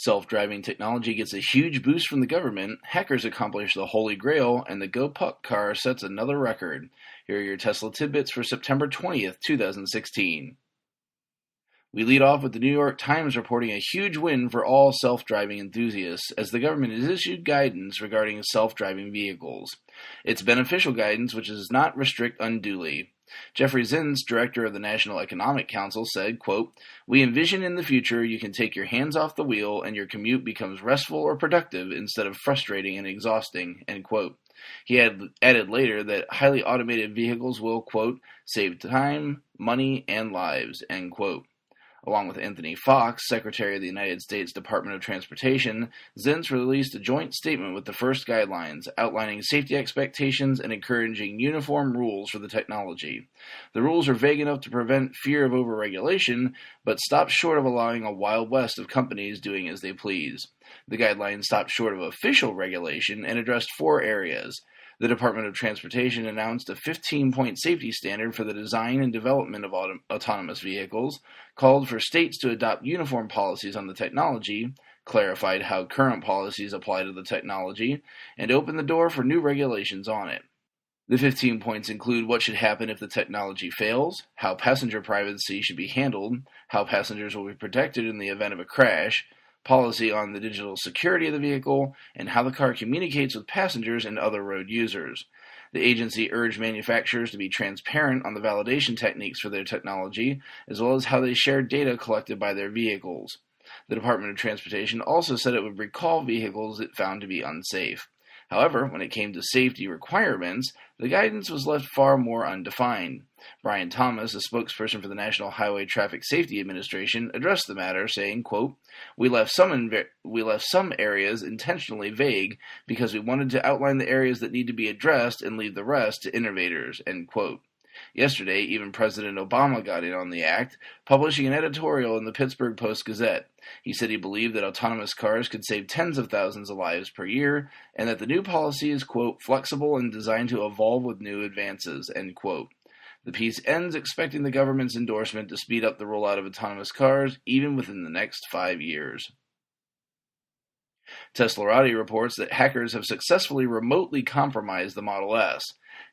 Self-driving technology gets a huge boost from the government, hackers accomplish the holy grail, and the GoPuck car sets another record. Here are your Tesla tidbits for September 20th, 2016. We lead off with the New York Times reporting a huge win for all self-driving enthusiasts, as the government has issued guidance regarding self-driving vehicles. It's beneficial guidance which does not restrict unduly. Jeffrey Zients, director of the National Economic Council, said, quote, "We envision in the future you can take your hands off the wheel and your commute becomes restful or productive instead of frustrating and exhausting," end quote. He had added later that highly automated vehicles will, quote, "save time, money, and lives," end quote. Along with Anthony Fox, Secretary of the United States Department of Transportation, Zients released a joint statement with the first guidelines, outlining safety expectations and encouraging uniform rules for the technology. The rules are vague enough to prevent fear of overregulation, but stop short of allowing a wild west of companies doing as they please. The guidelines stopped short of official regulation and addressed 4 areas. The Department of Transportation announced a 15-point safety standard for the design and development of autonomous vehicles, called for states to adopt uniform policies on the technology, clarified how current policies apply to the technology, and opened the door for new regulations on it. The 15 points include what should happen if the technology fails, how passenger privacy should be handled, how passengers will be protected in the event of a crash, policy on the digital security of the vehicle, and how the car communicates with passengers and other road users. The agency urged manufacturers to be transparent on the validation techniques for their technology, as well as how they share data collected by their vehicles. The Department of Transportation also said it would recall vehicles it found to be unsafe. However, when it came to safety requirements, the guidance was left far more undefined. Brian Thomas, a spokesperson for the National Highway Traffic Safety Administration, addressed the matter, saying, quote, we left some areas intentionally vague because we wanted to outline the areas that need to be addressed and leave the rest to innovators," end quote. Yesterday, even President Obama got in on the act, publishing an editorial in the Pittsburgh Post-Gazette. He said he believed that autonomous cars could save tens of thousands of lives per year, and that the new policy is, quote, "flexible and designed to evolve with new advances," end quote. The piece ends expecting the government's endorsement to speed up the rollout of autonomous cars, even within the next 5 years. Teslarati reports that hackers have successfully remotely compromised the Model S.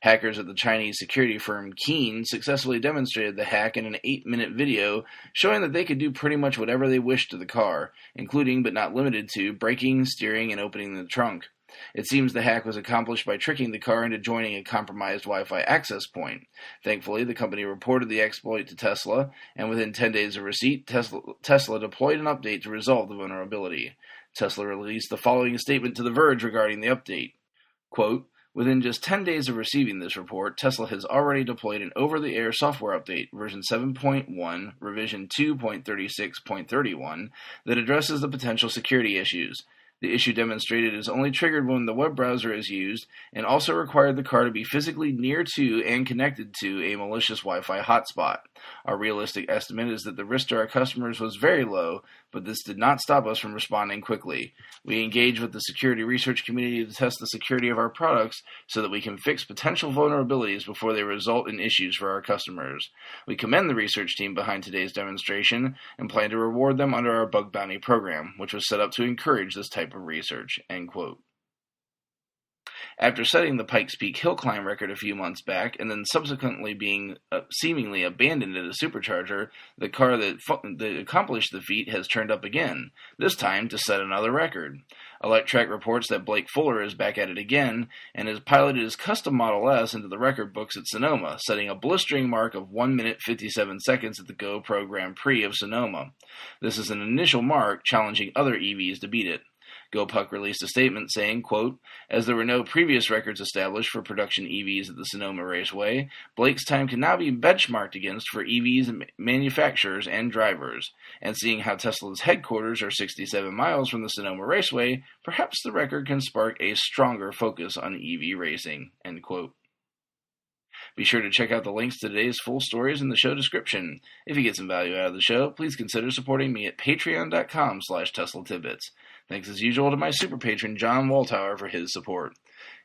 Hackers at the Chinese security firm Keen successfully demonstrated the hack in an 8-minute video showing that they could do pretty much whatever they wished to the car, including but not limited to braking, steering, and opening the trunk. It seems the hack was accomplished by tricking the car into joining a compromised Wi-Fi access point. Thankfully, the company reported the exploit to Tesla, and within 10 days of receipt, Tesla deployed an update to resolve the vulnerability. Tesla released the following statement to The Verge regarding the update. Quote, "Within just 10 days of receiving this report, Tesla has already deployed an over-the-air software update, version 7.1, revision 2.36.31, that addresses the potential security issues. The issue demonstrated is only triggered when the web browser is used, and also required the car to be physically near to and connected to a malicious Wi-Fi hotspot. Our realistic estimate is that the risk to our customers was very low, but this did not stop us from responding quickly. We engage with the security research community to test the security of our products so that we can fix potential vulnerabilities before they result in issues for our customers. We commend the research team behind today's demonstration and plan to reward them under our bug bounty program, which was set up to encourage this type of research," end quote. After setting the Pikes Peak hill climb record a few months back, and then subsequently being seemingly abandoned at a supercharger, the car that accomplished the feat has turned up again, this time to set another record. Electrek reports that Blake Fuller is back at it again, and has piloted his custom Model S into the record books at Sonoma, setting a blistering mark of 1 minute 57 seconds at the GoPro Grand Prix of Sonoma. This is an initial mark, challenging other EVs to beat it. GoPuck released a statement saying, quote, "As there were no previous records established for production EVs at the Sonoma Raceway, Blake's time can now be benchmarked against for EVs manufacturers and drivers. And seeing how Tesla's headquarters are 67 miles from the Sonoma Raceway, perhaps the record can spark a stronger focus on EV racing," end quote. Be sure to check out the links to today's full stories in the show description. If you get some value out of the show, please consider supporting me at patreon.com/TeslaTidbits. Thanks as usual to my super patron John Waltauer for his support.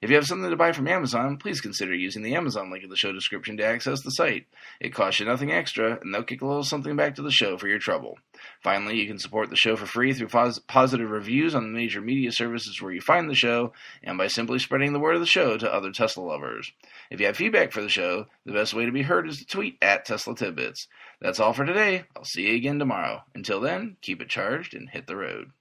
If you have something to buy from Amazon, please consider using the Amazon link in the show description to access the site. It costs you nothing extra, and they'll kick a little something back to the show for your trouble. Finally, you can support the show for free through positive reviews on the major media services where you find the show, and by simply spreading the word of the show to other Tesla lovers. If you have feedback for the show, the best way to be heard is to tweet at Tesla Tidbits. That's all for today. I'll see you again tomorrow. Until then, keep it charged and hit the road.